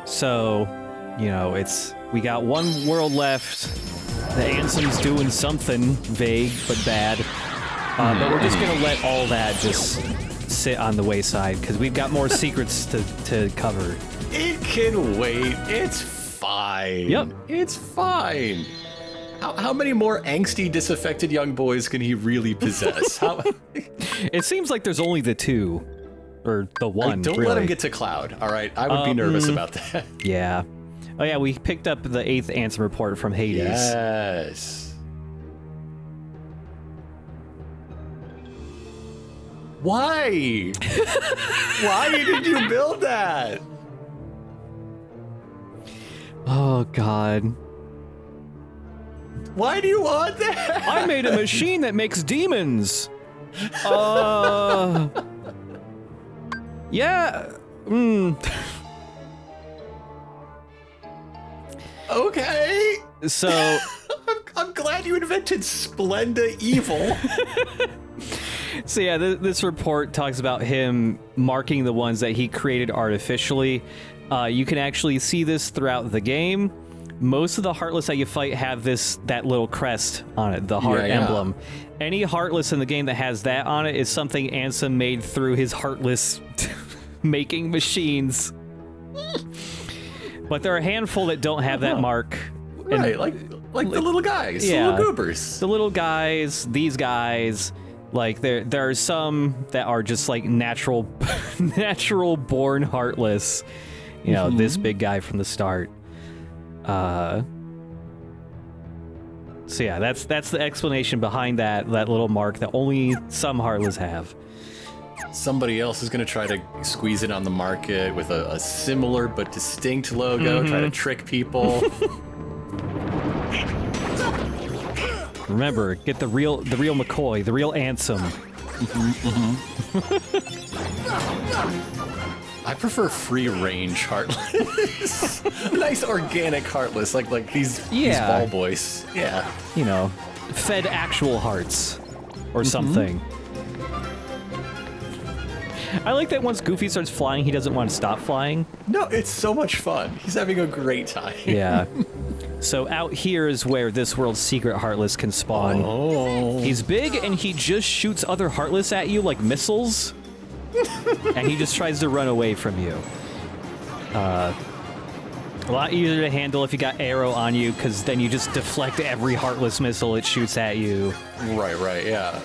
So, you know, we got one world left. The Ansom's doing something vague but bad. But we're just gonna let all that just sit on the wayside because we've got more secrets to cover. It can wait. It's fine. Yep. It's fine. How many more angsty, disaffected young boys can he really possess? It seems like there's only the two. Or the one, don't really. let him get to Cloud, all right? I would be nervous about that. Yeah. Oh, yeah, we picked up the 8th Ansem report from Hades. Yes. Why? Why did you build that? Oh, God. Why do you want that? I made a machine that makes demons. Yeah. Okay. So I'm glad you invented Splenda Evil. So yeah, this report talks about him marking the ones that he created artificially. You can actually see this throughout the game. Most of the Heartless that you fight have that little crest on it, the heart emblem. Any Heartless in the game that has that on it is something Ansem made through his Heartless making machines. But there are a handful that don't have that mark. Right, and, like the little guys, the little goobers. The little guys, these guys. Like there are some that are just like natural born Heartless. You know, this big guy from the start. So yeah, that's the explanation behind that little mark that only some Heartless have. Somebody else is going to try to squeeze it on the market with a similar but distinct logo, try to trick people. Remember, get the real McCoy, the real Ansem. I prefer free-range Heartless. Nice organic Heartless, like these ball boys. Yeah. You know, fed actual hearts or something. I like that once Goofy starts flying, he doesn't want to stop flying. No, it's so much fun. He's having a great time. Yeah. So out here is where this world's secret Heartless can spawn. Oh. He's big and he just shoots other Heartless at you like missiles. And he just tries to run away from you. A lot easier to handle if you got arrow on you, because then you just deflect every Heartless missile it shoots at you. Right, yeah.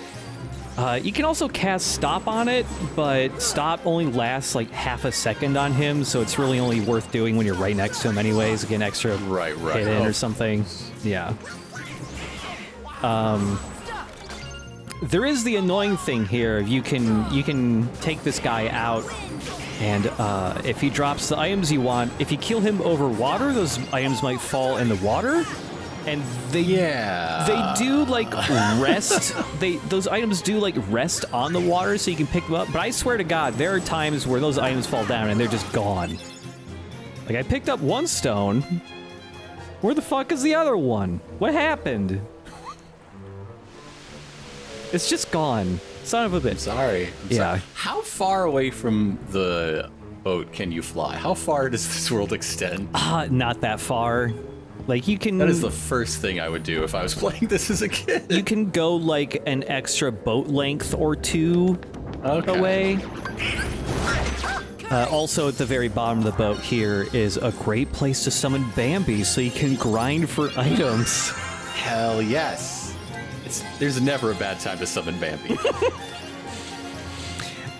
You can also cast Stop on it, but Stop only lasts like half a second on him, so it's really only worth doing when you're right next to him anyways, get an extra hit in or something. Yeah. There is the annoying thing here. You can take this guy out, and if he drops the items you want, if you kill him over water, those items might fall in the water. And they do like rest. Those items do like rest on the water, so you can pick them up. But I swear to God, there are times where those items fall down and they're just gone. Like I picked up one stone. Where the fuck is the other one? What happened? It's just gone. Son of a bitch. I'm sorry. How far away from the boat can you fly? How far does this world extend? Not that far. Like you can. That is the first thing I would do if I was playing this as a kid. You can go like an extra boat length or two away. Also, at the very bottom of the boat here is a great place to summon Bambi, so you can grind for items. Hell yes. There's never a bad time to summon Bambi.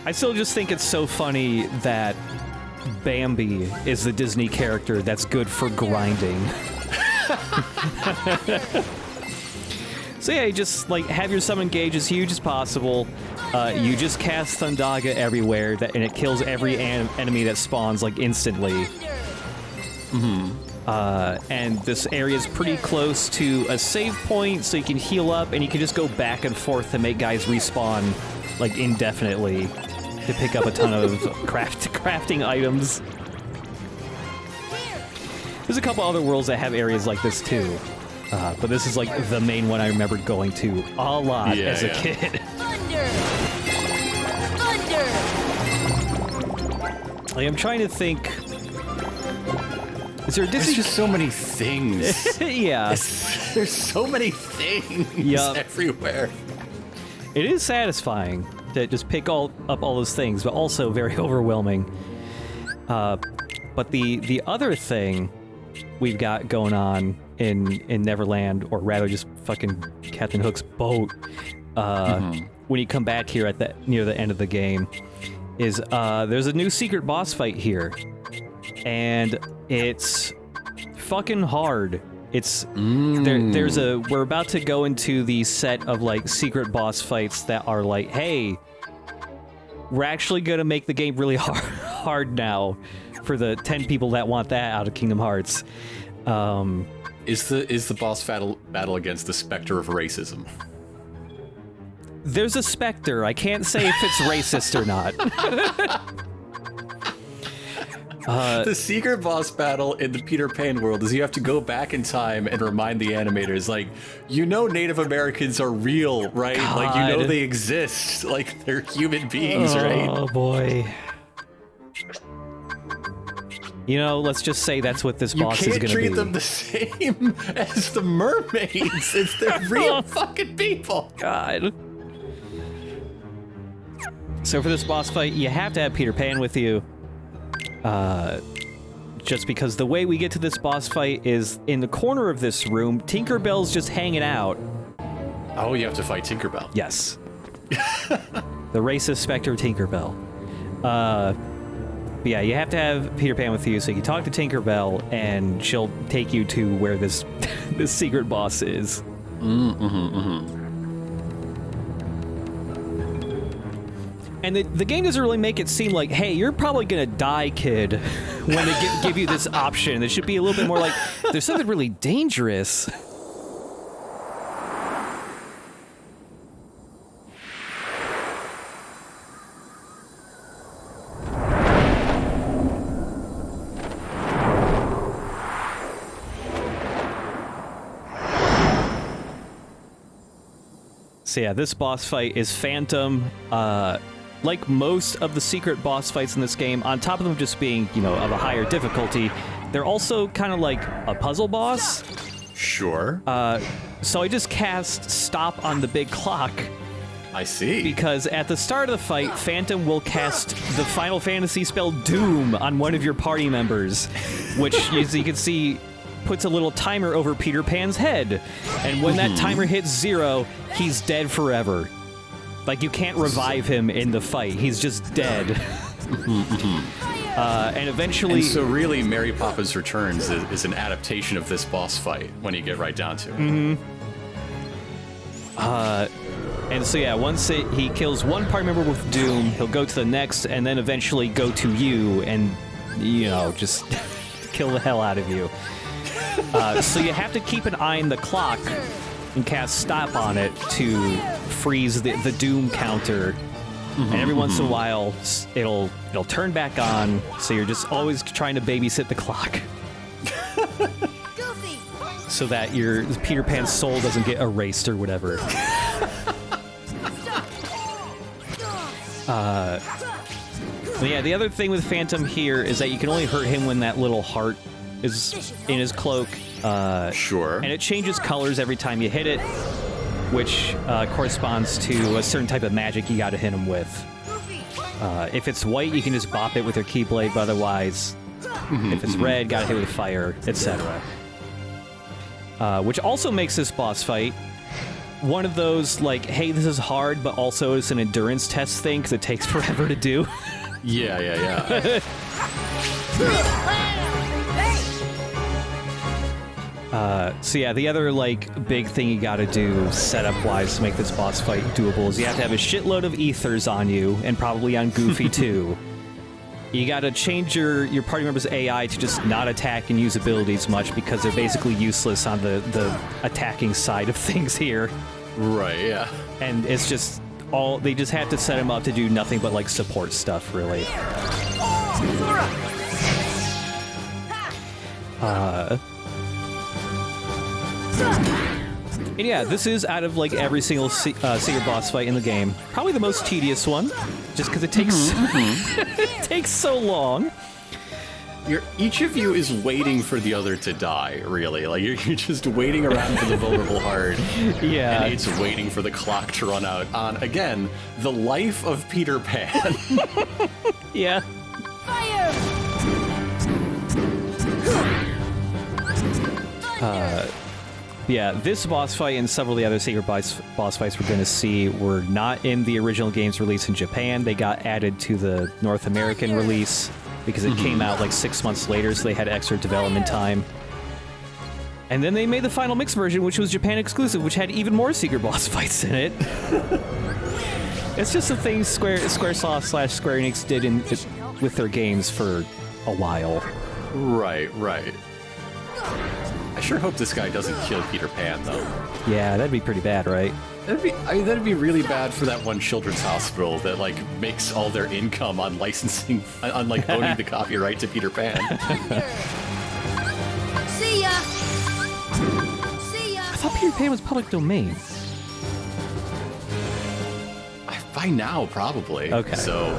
I still just think it's so funny that Bambi is the Disney character that's good for grinding. So yeah, you just like have your summon gauge as huge as possible. You just cast Thundaga everywhere, and it kills every enemy that spawns like instantly. And this area is pretty close to a save point, so you can heal up, and you can just go back and forth to make guys respawn like indefinitely to pick up a ton of crafting items. There's a couple other worlds that have areas like this too, but this is like the main one I remembered going to a lot as a kid. Thunder! Like, I'm trying to think Is there a There's Disney? just so many things. Yeah, There's so many things everywhere. it is satisfying to just pick up all those things, but also very overwhelming. But the other thing we've got going on in Neverland, or rather just fucking Captain Hook's boat, when you come back here near the end of the game, is there's a new secret boss fight here, and it's fucking hard. It's we're about to go into the set of like secret boss fights that are like, hey, we're actually gonna make the game really hard now for the 10 people that want that out of Kingdom Hearts. Is the boss battle against the specter of racism? There's a specter. I can't say if it's racist or not. The secret boss battle in the Peter Pan world is you have to go back in time and remind the animators, like, Native Americans are real, right? God. Like, they exist. Like, they're human beings, right? Oh, boy. Let's just say that's what this boss is going to be. You can't treat them the same as the mermaids. It's they're real fucking people. God. So for this boss fight, you have to have Peter Pan with you. Just because the way we get to this boss fight is in the corner of this room, Tinkerbell's just hanging out. Oh, you have to fight Tinkerbell. Yes. The racist specter Tinkerbell. But yeah, you have to have Peter Pan with you, so you can talk to Tinkerbell, and she'll take you to where this this secret boss is. And the game doesn't really make it seem like, hey, you're probably gonna die, kid, when they give you this option. It should be a little bit more like, there's something really dangerous. So yeah, this boss fight is Phantom. Like most of the secret boss fights in this game, on top of them just being, of a higher difficulty, they're also kind of like a puzzle boss. Sure. So I just cast Stop on the big clock. I see. Because at the start of the fight, Phantom will cast the Final Fantasy spell Doom on one of your party members, which, as you can see, puts a little timer over Peter Pan's head. And when that timer hits 0, he's dead forever. Like, you can't revive him in the fight. He's just dead. And eventually... And so really, Mary Poppins Returns is an adaptation of this boss fight, when you get right down to it. And so yeah, once he kills one party member with Doom, he'll go to the next, and then eventually go to you and, just kill the hell out of you. So you have to keep an eye on the clock and cast Stop on it to freeze the Doom counter. And every once in a while, it'll turn back on, so you're just always trying to babysit the clock. So that your Peter Pan's soul doesn't get erased or whatever. But yeah, the other thing with Phantom here is that you can only hurt him when that little heart is in his cloak. Sure. And it changes colors every time you hit it, which corresponds to a certain type of magic you gotta hit him with. If it's white, you can just bop it with your Keyblade, but otherwise, if it's red, gotta hit it with fire, etc. Which also makes this boss fight one of those, like, hey, this is hard, but also it's an endurance test thing, because it takes forever to do. Yeah. So yeah, the other, like, big thing you gotta do, setup-wise, to make this boss fight doable is you have to have a shitload of ethers on you, and probably on Goofy, too. You gotta change your party member's AI to just not attack and use abilities much, because they're basically useless on the attacking side of things here. Right, yeah. And it's just they just have to set him up to do nothing but, like, support stuff, really. And yeah, this is, out of, like, every single secret boss fight in the game, probably the most tedious one, just because it takes it takes so long. each of you is waiting for the other to die, really. Like, you're just waiting around for the vulnerable heart. Yeah. And it's waiting for the clock to run out on, again, the life of Peter Pan. Yeah. Fire! Yeah, this boss fight and several of the other secret boss fights we're going to see were not in the original game's release in Japan. They got added to the North American release because it came out like 6 months later, so they had extra development time. And then they made the final mix version, which was Japan exclusive, which had even more secret boss fights in it. It's just a thing Squaresoft / Square Enix did with their games for a while. Right. I sure hope this guy doesn't kill Peter Pan, though. Yeah, that'd be pretty bad, right? That'd be really bad for that one children's hospital that, like, makes all their income on licensing, on, like, owning the copyright to Peter Pan. See ya! I thought Peter Pan was public domain. By now, probably. Okay. So,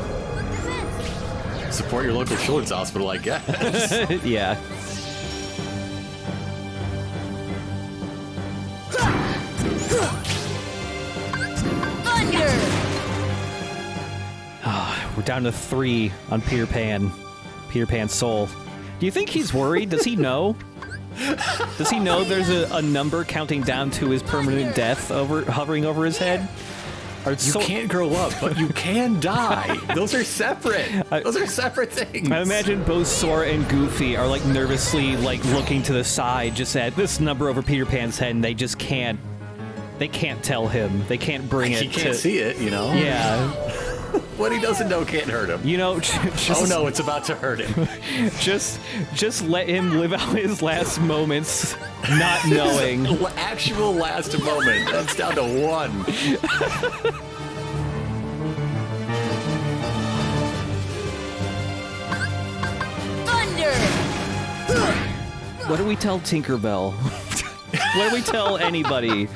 support your local children's hospital, I guess. Yeah. Thunder! We're down to 3 on Peter Pan. Peter Pan's soul. Do you think he's worried? Does he know? Does he know there's a number counting down to his permanent death hovering over his head? You can't grow up, but you can die. Those are separate. Those are separate things. I imagine both Sora and Goofy are like nervously like looking to the side just at this number over Peter Pan's head, and they just can't. They can't tell him. They can't bring it. He can't see it, you know. Yeah. What he doesn't know can't hurt him. You know. Just, oh no, it's about to hurt him. just let him live out his last moments, not knowing. Actual last moment. That's down to 1. Thunder! What do we tell Tinkerbell? What do we tell anybody?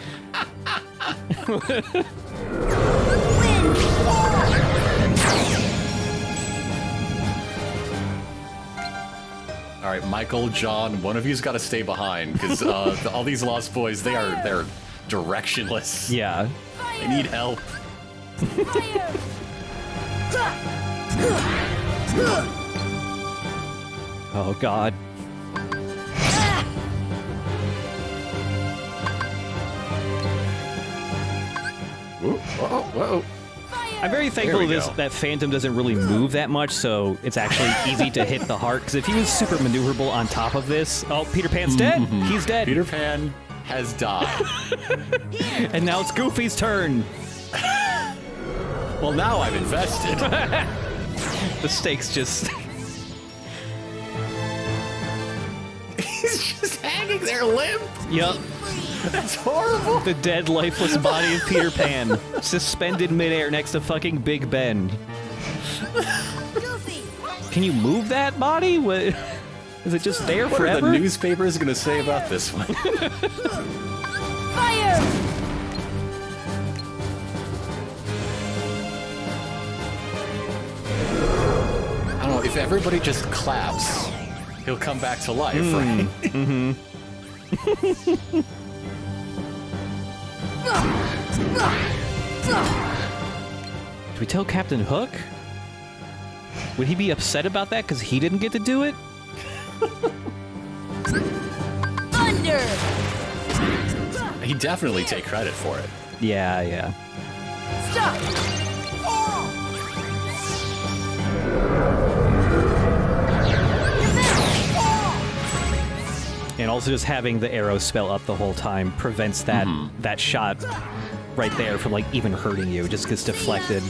All right, Michael, John, one of you's got to stay behind because all these Lost Boys, they're directionless. Yeah. They need help. Oh God. Whoa. I'm very thankful that Phantom doesn't really move that much, so it's actually easy to hit the heart. Because if he was super maneuverable on top of this, oh, Peter Pan's dead. He's dead. Peter Pan has died. And now it's Goofy's turn. Well, now I'm invested. The stakes just... He's just hanging there limp. Yup. That's horrible. The dead, lifeless body of Peter Pan, suspended midair next to fucking Big Ben. Goofy! Can you move that body? What, is it just there What forever? are the newspapers going to say about this one? Fire! I don't know, if everybody just claps, he'll come back to life, right? Mm-hmm. Do we tell Captain Hook? Would he be upset about that because he didn't get to do it? Thunder! He'd definitely take credit for it. Yeah. Stop! And also just having the arrow spell up the whole time prevents that that shot right there from like even hurting you. It just gets deflected.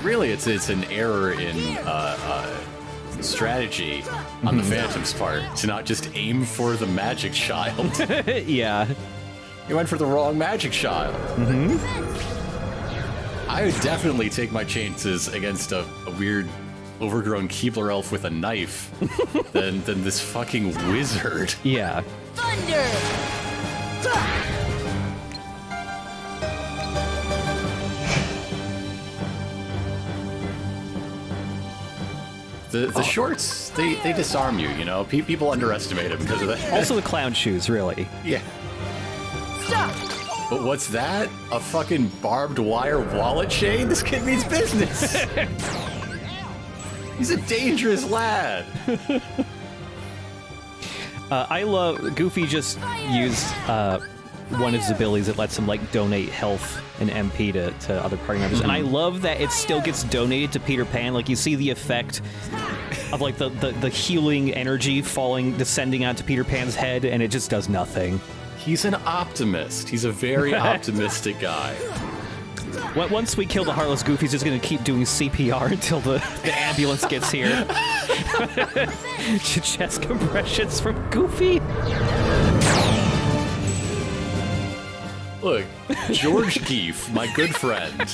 Really, it's an error in strategy on the Phantom's part to not just aim for the magic child. Yeah. He went for the wrong magic child. I would definitely take my chances against a weird, overgrown Keebler elf with a knife than this fucking wizard. Yeah. Thunder! The shorts, they disarm you, you know? People underestimate them because of that. Also the clown shoes, really. Yeah. Stop! But what's that? A fucking barbed wire wallet chain? This kid means business. He's a dangerous lad. I love Goofy just used one of his abilities that lets him like donate health and MP to other party members, and I love that it still gets donated to Peter Pan. Like you see the effect of like the healing energy descending onto Peter Pan's head, and it just does nothing. He's an optimist. He's a very optimistic guy. Once we kill the Heartless, Goofy's just gonna keep doing CPR until the ambulance gets here. Chest compressions from Goofy. Look, George Geef, my good friend,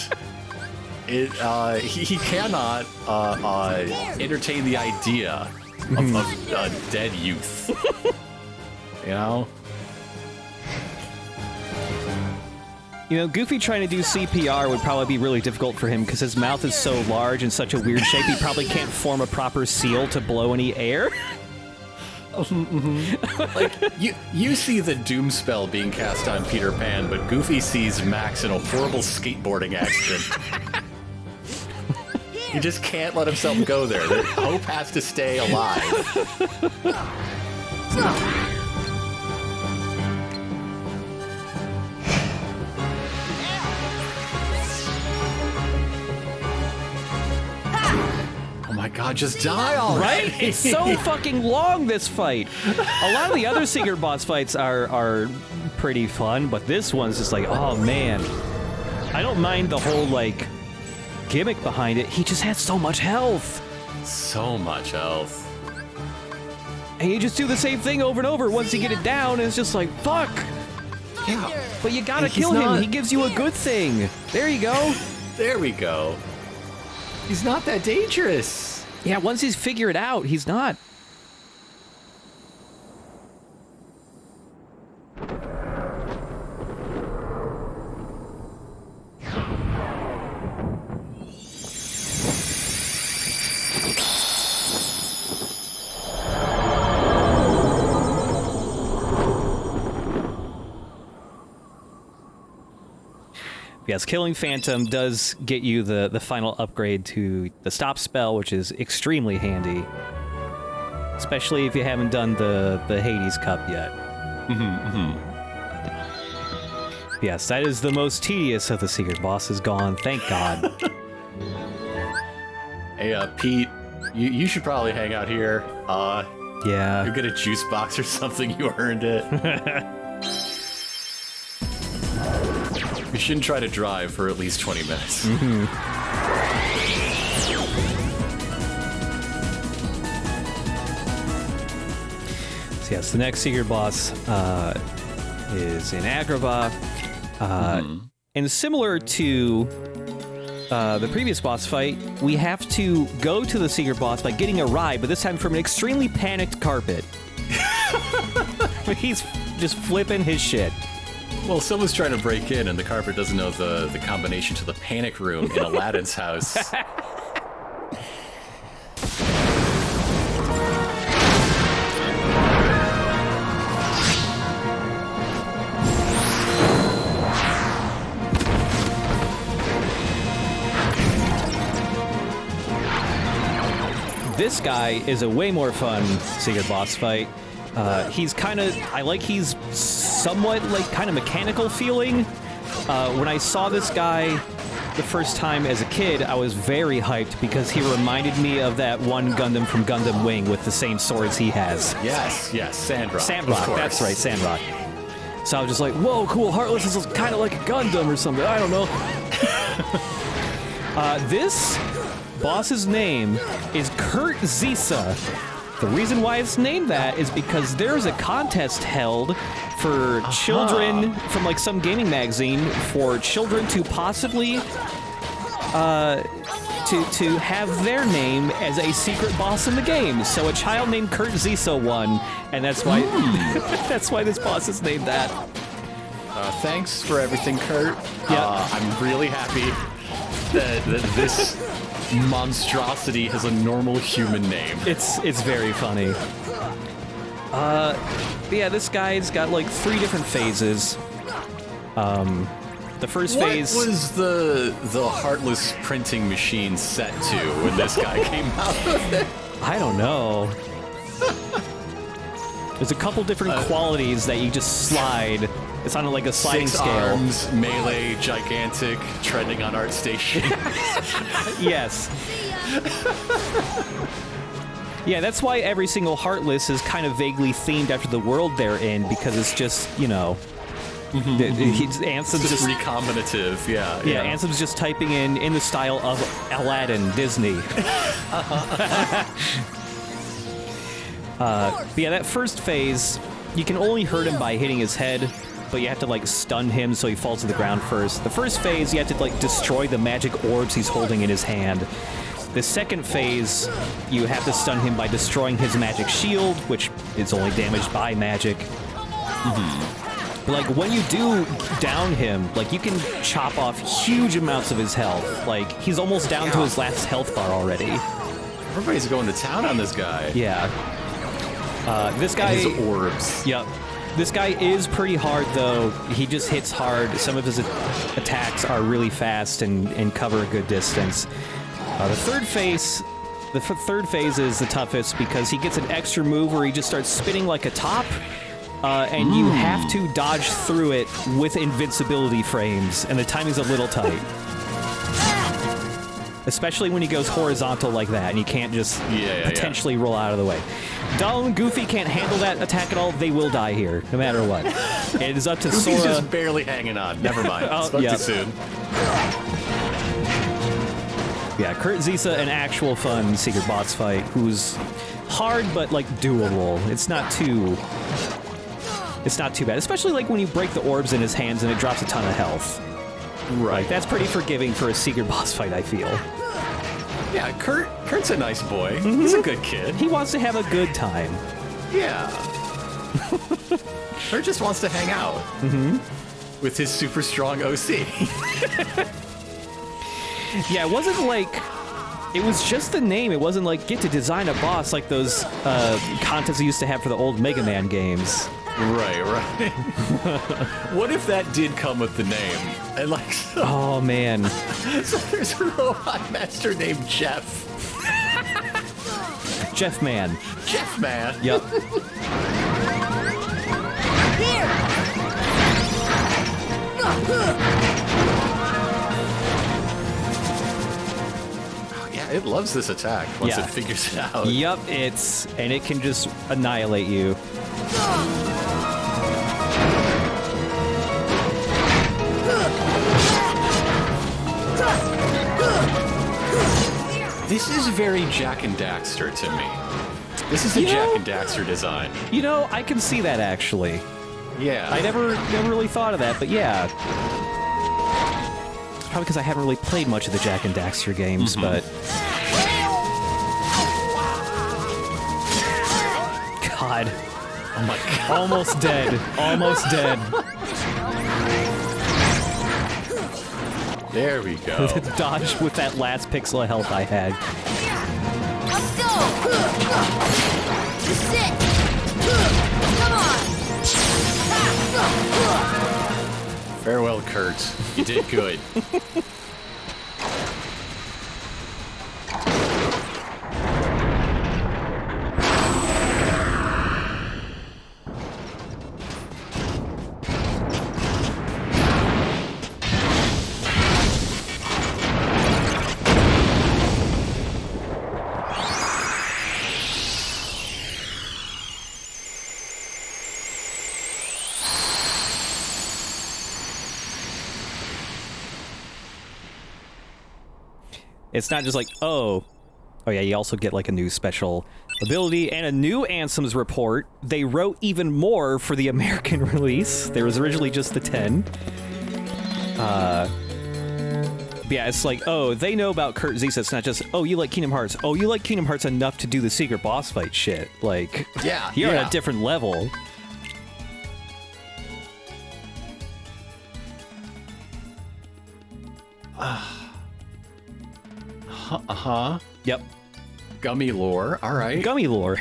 he cannot entertain the idea of dead youth. You know? You know, Goofy trying to do CPR would probably be really difficult for him because his mouth is so large and such a weird shape, he probably can't form a proper seal to blow any air. Like, you see the doom spell being cast on Peter Pan, but Goofy sees Max in a horrible skateboarding accident. He just can't let himself go there. Hope has to stay alive. Oh my god, just die already! Right? It's so fucking long, this fight. A lot of the other secret boss fights are pretty fun, but this one's just like, oh man. I don't mind the whole, like, gimmick behind it. He just has so much health. So much health. And you just do the same thing over and over. Once you get it down, and it's just like, fuck. Yeah. But you gotta And he's kill him. not- He gives you a good thing. There you go. There we go. He's not that dangerous. Yeah, once he's figured it out, he's not. Yes, killing Phantom does get you the final upgrade to the stop spell, which is extremely handy. Especially if you haven't done the Hades Cup yet. Yes, that is the most tedious of the secret bosses gone, thank God. Hey, Pete, you should probably hang out here. Yeah. You get a juice box or something, you earned it. You shouldn't try to drive for at least 20 minutes. So yes, the next secret boss is in Agrabah. And similar to the previous boss fight, we have to go to the secret boss by getting a ride, but this time from an extremely panicked carpet. He's just flipping his shit. Well, someone's trying to break in and the carpet doesn't know the combination to the panic room in Aladdin's house. This guy is a way more fun secret boss fight. He's kind of, he's somewhat like kind of mechanical feeling. When I saw this guy the first time as a kid, I was very hyped because he reminded me of that one Gundam from Gundam Wing with the same swords he has. Yes, Sandrock. Sandrock, that's right, Sandrock. So I was just like, whoa, cool, Heartless is kind of like a Gundam or something, I don't know. This boss's name is Kurt Zisa. The reason why it's named that is because there's a contest held for children from like some gaming magazine for children to possibly to have their name as a secret boss in the game. So a child named Kurt Zisa won, and that's why that's why this boss is named that. Thanks for everything, Kurt. Yeah. I'm really happy that this monstrosity has a normal human name. It's very funny. Yeah, this guy's got like 3 different phases. The first phase. What was the Heartless printing machine set to when this guy came out of it? I don't know. There's a couple different qualities that you just slide. It's on like a sliding 6 scale. arms, melee, gigantic, trending on ArtStation. Yes. Yeah, that's why every single Heartless is kind of vaguely themed after the world they're in, because it's just, you know, Ansem's just recombinative, yeah. Yeah, Ansem's just typing in the style of Aladdin, Disney. But yeah, that first phase, you can only hurt him by hitting his head, but you have to like stun him so he falls to the ground first. The first phase, you have to like destroy the magic orbs he's holding in his hand. The second phase, you have to stun him by destroying his magic shield, which is only damaged by magic. Like, when you do down him, like, you can chop off huge amounts of his health. Like, he's almost down to his last health bar already. Everybody's going to town on this guy. Yeah. This guy... And his orbs. Yep. This guy is pretty hard, though. He just hits hard. Some of his attacks are really fast and cover a good distance. The third phase is the toughest because he gets an extra move where he just starts spinning like a top, and you have to dodge through it with invincibility frames, and the timing's a little tight. Especially when he goes horizontal like that, and you can't just potentially roll out of the way. Donald and Goofy can't handle that attack at all. They will die here, no matter what. It is up to Sora. Goofy's just barely hanging on. Never mind. Spoke too soon. Yeah, Kurt Zisa, an actual fun secret boss fight, who's hard but like doable. It's not too bad, especially like when you break the orbs in his hands and it drops a ton of health. Right. Like, that's pretty forgiving for a secret boss fight, I feel. Yeah, Kurt's a nice boy. He's a good kid. He wants to have a good time. Yeah. Kurt just wants to hang out. With his super strong OC. Yeah, it wasn't like... It was just the name. It wasn't like, get to design a boss like those contests we used to have for the old Mega Man games. Right. What if that did come with the name? And like, oh man. So there's a robot master named Jeff. Jeff Man. Jeff Man. Yep. Here. Yeah, it loves this attack once it figures it out. Yep, and it can just annihilate you. This is very Jak and Daxter to me. This is a Jak and Daxter design. You know, I can see that actually. Yeah. I never really thought of that, but yeah. Probably because I haven't really played much of the Jak and Daxter games, but... God. Oh my God. Almost dead. Almost dead. There we go. Dodge with that last pixel of health I had. Let's go. This is it. Come on. Farewell, Kurt. You did good. It's not just like, oh yeah, you also get like a new special ability and a new Ansem's report. They wrote even more for the American release. There was originally just the 10. Yeah, it's like, oh, they know about Kurt Zisa. It's not just, oh, you like Kingdom Hearts. Oh, you like Kingdom Hearts enough to do the secret boss fight shit. Like, you're at a different level. Uh-huh. Yep. Gummy lore. All right. Gummy lore.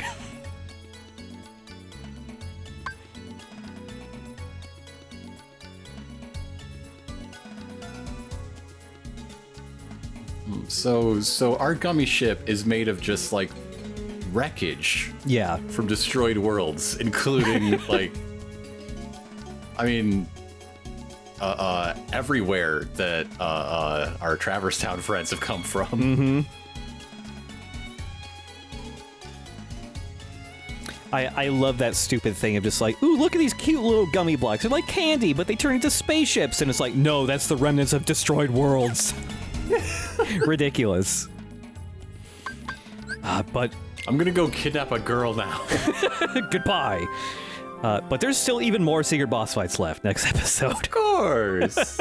So our gummy ship is made of just like wreckage Yeah. from destroyed worlds, including like, I mean, everywhere that our Traverse Town friends have come from. Mm-hmm. I love that stupid thing of just like, ooh, look at these cute little gummy blocks. They're like candy, but they turn into spaceships. And it's like, no, that's the remnants of destroyed worlds. Ridiculous. But I'm gonna go kidnap a girl now. goodbye. But there's still even more secret boss fights left next episode. Of course.